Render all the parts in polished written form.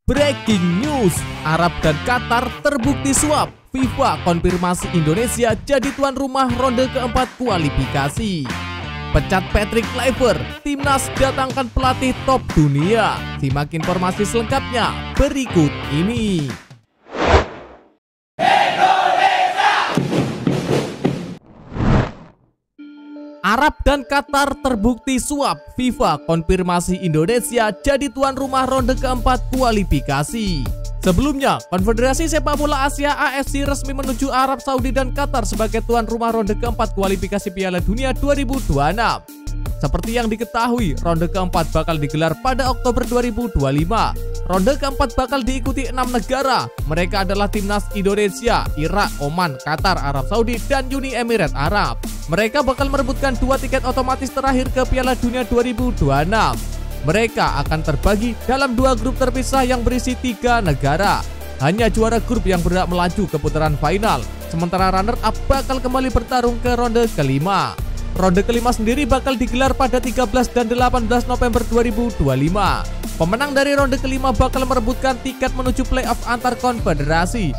Breaking news, Arab dan Qatar terbukti suap. FIFA konfirmasi Indonesia jadi tuan rumah ronde keempat kualifikasi. Pecat Patrick Kluivert, timnas datangkan pelatih top dunia. Simak informasi selengkapnya berikut ini. Arab dan Qatar terbukti suap. FIFA konfirmasi Indonesia jadi tuan rumah ronde keempat kualifikasi. Sebelumnya, Konfederasi Sepak Bola Asia AFC resmi menuju Arab Saudi dan Qatar sebagai tuan rumah ronde keempat kualifikasi Piala Dunia 2026. Seperti yang diketahui, ronde keempat bakal digelar pada Oktober 2025. Ronde keempat bakal diikuti 6 negara. Mereka adalah timnas Indonesia, Irak, Oman, Qatar, Arab Saudi, dan Uni Emirat Arab. Mereka bakal merebutkan 2 tiket otomatis terakhir ke Piala Dunia 2026. Mereka akan terbagi dalam 2 grup terpisah yang berisi 3 negara. Hanya juara grup yang berhak melaju ke putaran final, sementara runner-up bakal kembali bertarung ke ronde kelima. Ronde kelima sendiri bakal digelar pada 13 dan 18 November 2025. Pemenang dari ronde kelima bakal merebutkan tiket menuju playoff antar konfederasi.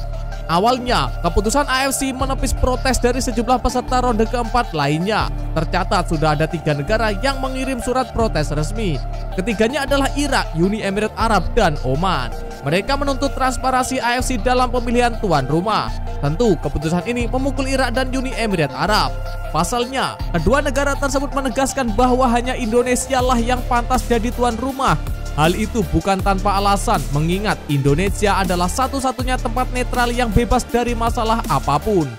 Awalnya, keputusan AFC menepis protes dari sejumlah peserta ronde keempat lainnya. Tercatat sudah ada 3 negara yang mengirim surat protes resmi. Ketiganya adalah Irak, Uni Emirat Arab, dan Oman. Mereka menuntut transparansi AFC dalam pemilihan tuan rumah. Tentu, keputusan ini memukul Irak dan Uni Emirat Arab. Pasalnya, kedua negara tersebut menegaskan bahwa hanya Indonesia lah yang pantas jadi tuan rumah. Hal itu bukan tanpa alasan, mengingat Indonesia adalah satu-satunya tempat netral yang bebas dari masalah apapun.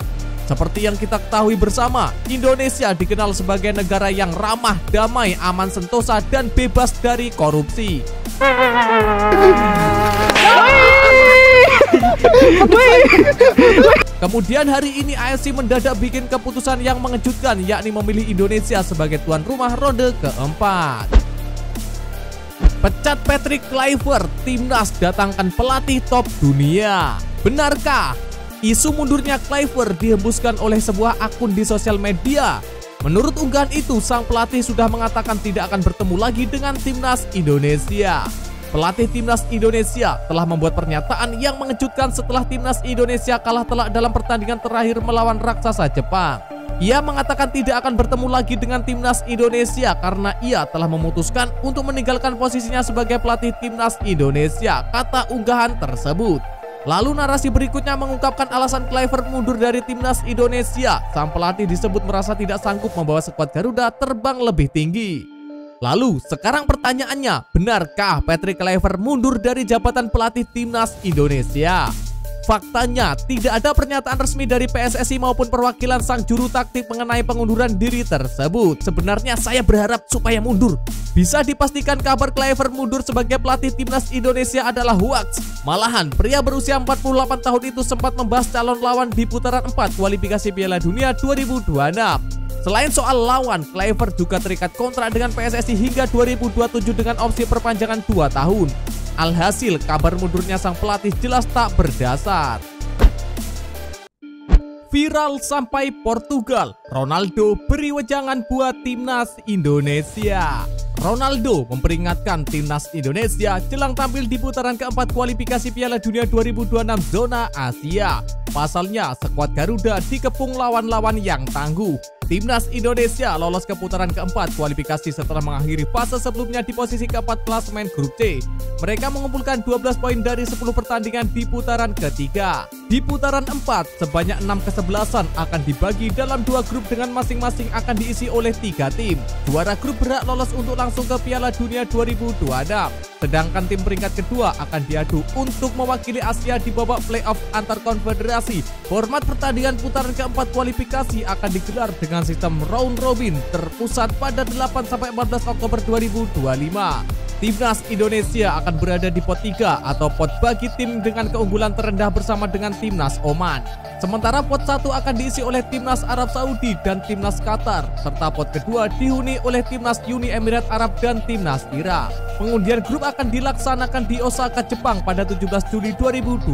Seperti yang kita ketahui bersama, Indonesia dikenal sebagai negara yang ramah, damai, aman sentosa, dan bebas dari korupsi. Kemudian hari ini AFC mendadak bikin keputusan yang mengejutkan, yakni memilih Indonesia sebagai tuan rumah ronde keempat. Pecat Patrick Kluivert, timnas datangkan pelatih top dunia. Benarkah isu mundurnya Kluivert dihembuskan oleh sebuah akun di sosial media? Menurut unggahan itu, sang pelatih sudah mengatakan tidak akan bertemu lagi dengan timnas Indonesia. Pelatih timnas Indonesia telah membuat pernyataan yang mengejutkan setelah timnas Indonesia kalah telak dalam pertandingan terakhir melawan raksasa Jepang. Ia mengatakan tidak akan bertemu lagi dengan timnas Indonesia karena ia telah memutuskan untuk meninggalkan posisinya sebagai pelatih timnas Indonesia, kata unggahan tersebut. Lalu narasi berikutnya mengungkapkan alasan Kluivert mundur dari timnas Indonesia. Sang pelatih disebut merasa tidak sanggup membawa skuad Garuda terbang lebih tinggi. Lalu sekarang pertanyaannya, benarkah Patrick Kluivert mundur dari jabatan pelatih timnas Indonesia? Faktanya, tidak ada pernyataan resmi dari PSSI maupun perwakilan sang juru taktik mengenai pengunduran diri tersebut. Sebenarnya saya berharap supaya mundur. Bisa dipastikan kabar Kluivert mundur sebagai pelatih timnas Indonesia adalah hoax. Malahan, pria berusia 48 tahun itu sempat membahas calon lawan di putaran 4 kualifikasi Piala Dunia 2026. Selain soal lawan, Kluivert juga terikat kontrak dengan PSSI hingga 2027 dengan opsi perpanjangan 2 tahun. Alhasil, kabar mundurnya sang pelatih jelas tak berdasar. Viral sampai Portugal, Ronaldo beri wejangan buat timnas Indonesia. Ronaldo memperingatkan timnas Indonesia jelang tampil di putaran keempat kualifikasi Piala Dunia 2026 zona Asia. Pasalnya, skuad Garuda dikepung lawan-lawan yang tangguh. Timnas Indonesia lolos ke putaran keempat kualifikasi setelah mengakhiri fase sebelumnya di posisi keempat klasemen grup C. Mereka mengumpulkan 12 poin dari 10 pertandingan di putaran ketiga. Di putaran 4, sebanyak 6 kesebelasan akan dibagi dalam 2 grup dengan masing-masing akan diisi oleh 3 tim. Juara grup berhak lolos untuk langsung ke Piala Dunia 2026. Sedangkan tim peringkat kedua akan diadu untuk mewakili Asia di babak playoff antar konfederasi. Format pertandingan putaran keempat kualifikasi akan digelar dengan sistem round robin terpusat pada 8-14 Oktober 2025. Timnas Indonesia akan berada di pot 3 atau pot bagi tim dengan keunggulan terendah bersama dengan timnas Oman. Sementara pot 1 akan diisi oleh timnas Arab Saudi dan timnas Qatar, serta pot kedua dihuni oleh timnas Uni Emirat Arab dan timnas Irak. Pengundian grup akan dilaksanakan di Osaka, Jepang pada 17 Juli 2025.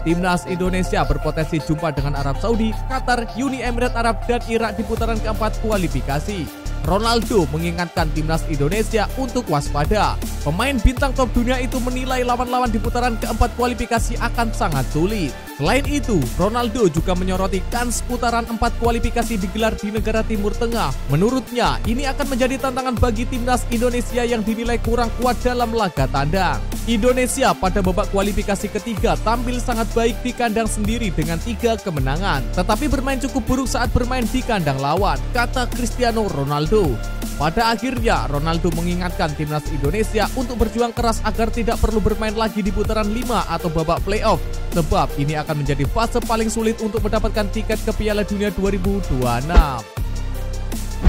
Timnas Indonesia berpotensi jumpa dengan Arab Saudi, Qatar, Uni Emirat Arab, dan Irak di putaran keempat kualifikasi. Ronaldo mengingatkan timnas Indonesia untuk waspada. Pemain bintang top dunia itu menilai lawan-lawan di putaran keempat kualifikasi akan sangat sulit. Selain itu, Ronaldo juga menyoroti kans putaran 4 kualifikasi digelar di negara Timur Tengah. Menurutnya, ini akan menjadi tantangan bagi timnas Indonesia yang dinilai kurang kuat dalam laga tandang. Indonesia pada babak kualifikasi ketiga tampil sangat baik di kandang sendiri dengan 3 kemenangan, tetapi bermain cukup buruk saat bermain di kandang lawan, kata Cristiano Ronaldo. Pada akhirnya, Ronaldo mengingatkan timnas Indonesia untuk berjuang keras agar tidak perlu bermain lagi di putaran 5 atau babak playoff, sebab ini akan menjadi fase paling sulit untuk mendapatkan tiket ke Piala Dunia 2026.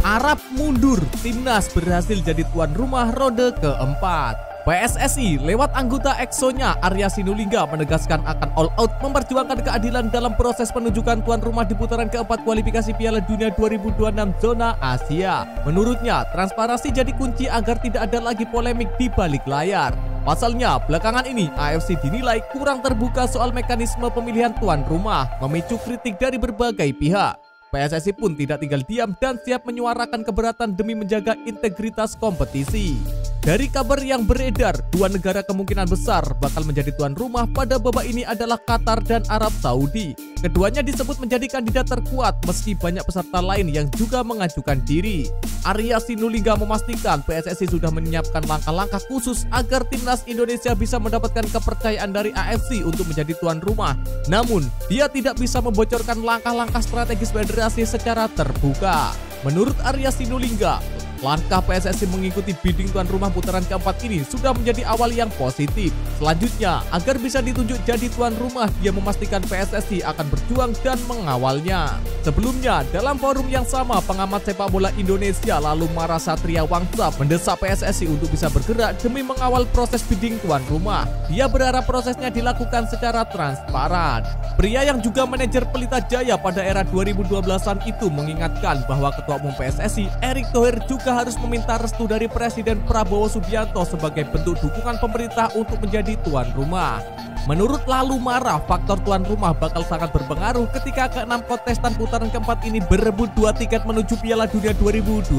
Arab mundur, timnas berhasil jadi tuan rumah ronde keempat. PSSI lewat anggota EXO-nya Arya Sinulinga menegaskan akan all out memperjuangkan keadilan dalam proses penunjukan tuan rumah di putaran keempat kualifikasi Piala Dunia 2026 zona Asia. Menurutnya, transparansi jadi kunci agar tidak ada lagi polemik di balik layar. Pasalnya, belakangan ini AFC dinilai kurang terbuka soal mekanisme pemilihan tuan rumah, memicu kritik dari berbagai pihak. PSSI pun tidak tinggal diam dan siap menyuarakan keberatan demi menjaga integritas kompetisi. Dari kabar yang beredar, 2 negara kemungkinan besar bakal menjadi tuan rumah pada babak ini adalah Qatar dan Arab Saudi. Keduanya disebut menjadi kandidat terkuat meski banyak peserta lain yang juga mengajukan diri. Arya Sinulinga memastikan PSSI sudah menyiapkan langkah-langkah khusus agar timnas Indonesia bisa mendapatkan kepercayaan dari AFC untuk menjadi tuan rumah. Namun, dia tidak bisa membocorkan langkah-langkah strategis federasi secara terbuka. Menurut Arya Sinulinga, langkah PSSI mengikuti bidding tuan rumah putaran keempat ini sudah menjadi awal yang positif. Selanjutnya, agar bisa ditunjuk jadi tuan rumah, dia memastikan PSSI akan berjuang dan mengawalnya. Sebelumnya, dalam forum yang sama, pengamat sepak bola Indonesia lalu Mara Satria Wangsa mendesak PSSI untuk bisa bergerak demi mengawal proses bidding tuan rumah. Dia berharap prosesnya dilakukan secara transparan. Pria yang juga manajer Pelita Jaya pada era 2012-an itu mengingatkan bahwa Ketua Umum PSSI, Erick Thohir, juga harus meminta restu dari Presiden Prabowo Subianto sebagai bentuk dukungan pemerintah untuk menjadi tuan rumah. Menurut Lalu Mara, faktor tuan rumah bakal sangat berpengaruh ketika ke-6 kontestan putaran keempat ini berebut 2 tiket menuju Piala Dunia 2026.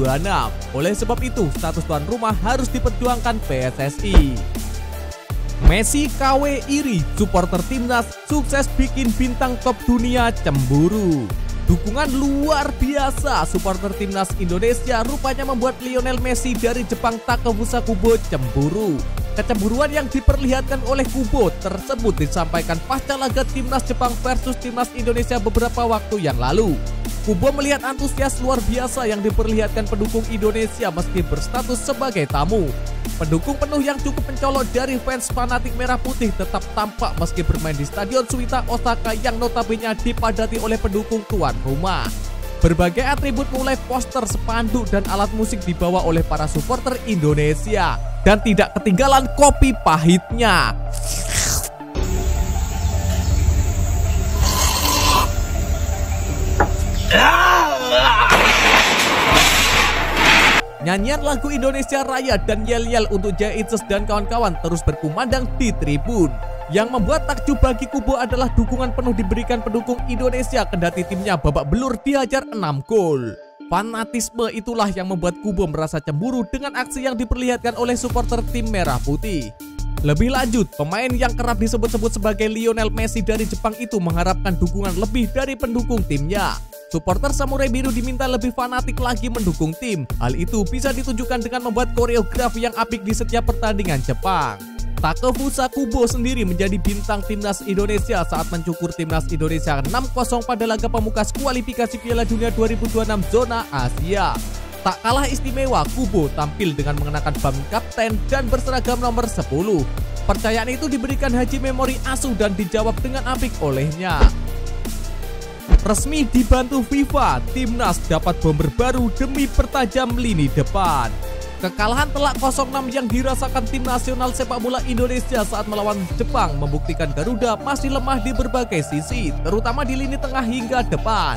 Oleh sebab itu, status tuan rumah harus diperjuangkan PSSI. Messi KW iri, supporter timnas sukses bikin bintang top dunia cemburu. Dukungan luar biasa supporter timnas Indonesia rupanya membuat Lionel Messi dari Jepang Takefusa Kubo cemburu. Kecemburuan yang diperlihatkan oleh Kubo tersebut disampaikan pasca laga timnas Jepang versus timnas Indonesia beberapa waktu yang lalu. Kubo melihat antusias luar biasa yang diperlihatkan pendukung Indonesia meski berstatus sebagai tamu. Pendukung penuh yang cukup mencolok dari fans fanatik merah putih tetap tampak meski bermain di Stadion Suita Osaka yang notabene dipadati oleh pendukung tuan rumah. Berbagai atribut mulai poster, spanduk, dan alat musik dibawa oleh para supporter Indonesia. Dan tidak ketinggalan kopi pahitnya. Nyanyian lagu Indonesia Raya dan yel-yel untuk Jaya Itses dan kawan-kawan terus berkumandang di tribun. Yang membuat takjub bagi Kubo adalah dukungan penuh diberikan pendukung Indonesia kendati timnya babak belur dihajar 6 gol. Fanatisme itulah yang membuat Kubo merasa cemburu dengan aksi yang diperlihatkan oleh supporter tim Merah Putih. Lebih lanjut, pemain yang kerap disebut-sebut sebagai Lionel Messi dari Jepang itu mengharapkan dukungan lebih dari pendukung timnya. Supporter Samurai Biru diminta lebih fanatik lagi mendukung tim. Hal itu bisa ditunjukkan dengan membuat koreografi yang apik di setiap pertandingan Jepang. Takefusa Kubo sendiri menjadi bintang timnas Indonesia saat mencukur timnas Indonesia 6-0 pada laga pamungkas kualifikasi Piala Dunia 2026 zona Asia. Tak kalah istimewa, Kubo tampil dengan mengenakan bam kapten dan berseragam nomor 10. Percayaan itu diberikan Haji Memori Asuh dan dijawab dengan apik olehnya. Resmi dibantu FIFA, timnas dapat bomber baru demi pertajam lini depan. Kekalahan telak 0-6 yang dirasakan tim nasional sepak bola Indonesia saat melawan Jepang membuktikan Garuda masih lemah di berbagai sisi, terutama di lini tengah hingga depan.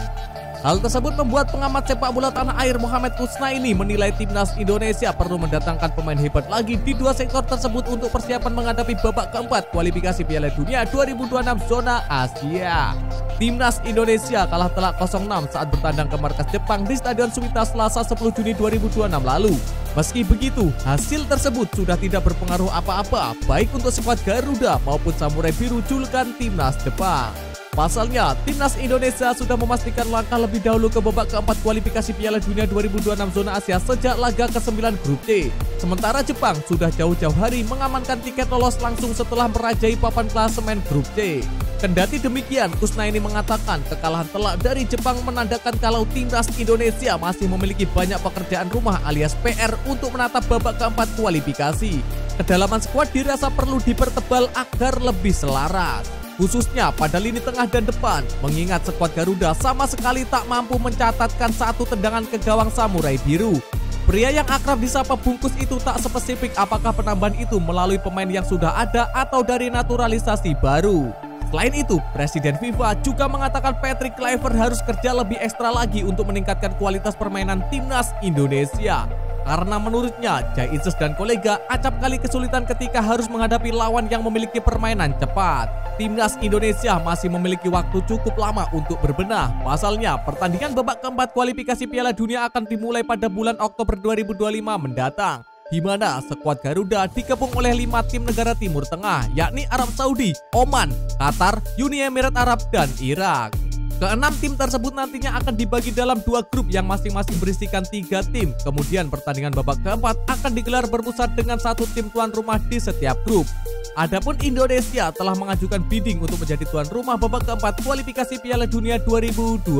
Hal tersebut membuat pengamat sepak bola tanah air Muhammad Kusnaini menilai timnas Indonesia perlu mendatangkan pemain hebat lagi di dua sektor tersebut untuk persiapan menghadapi babak keempat kualifikasi Piala Dunia 2026 zona Asia. Timnas Indonesia kalah telak 0-6 saat bertandang ke markas Jepang di Stadion Suwita Selasa 10 Juni 2026 lalu. Meski begitu, hasil tersebut sudah tidak berpengaruh apa-apa baik untuk skuad Garuda maupun Samurai Biru julukan timnas Jepang. Pasalnya, timnas Indonesia sudah memastikan langkah lebih dahulu ke babak keempat kualifikasi Piala Dunia 2026 zona Asia sejak laga ke-9 grup C. Sementara Jepang sudah jauh-jauh hari mengamankan tiket lolos langsung setelah merajai papan klasemen grup C. Kendati demikian, Kusnaini mengatakan kekalahan telak dari Jepang menandakan kalau timnas Indonesia masih memiliki banyak pekerjaan rumah alias PR untuk menatap babak keempat kualifikasi. Kedalaman skuad dirasa perlu dipertebal agar lebih selaras, khususnya pada lini tengah dan depan, mengingat skuad Garuda sama sekali tak mampu mencatatkan satu tendangan ke gawang Samurai Biru. Pria yang akrab disapa Bungkus itu tak spesifik apakah penambahan itu melalui pemain yang sudah ada atau dari naturalisasi baru. Selain itu, Presiden FIFA juga mengatakan Patrick Kluivert harus kerja lebih ekstra lagi untuk meningkatkan kualitas permainan timnas Indonesia. Karena menurutnya, Jai Isis dan kolega acap kali kesulitan ketika harus menghadapi lawan yang memiliki permainan cepat. Timnas Indonesia masih memiliki waktu cukup lama untuk berbenah. Pasalnya, pertandingan babak keempat kualifikasi Piala Dunia akan dimulai pada bulan Oktober 2025 mendatang, di mana skuad Garuda digabung oleh 5 tim negara Timur Tengah, yakni Arab Saudi, Oman, Qatar, Uni Emirat Arab, dan Irak. Keenam tim tersebut nantinya akan dibagi dalam 2 grup yang masing-masing berisikan 3 tim. Kemudian pertandingan babak keempat akan digelar berpusat dengan 1 tim tuan rumah di setiap grup. Adapun Indonesia telah mengajukan bidding untuk menjadi tuan rumah babak keempat kualifikasi Piala Dunia 2026.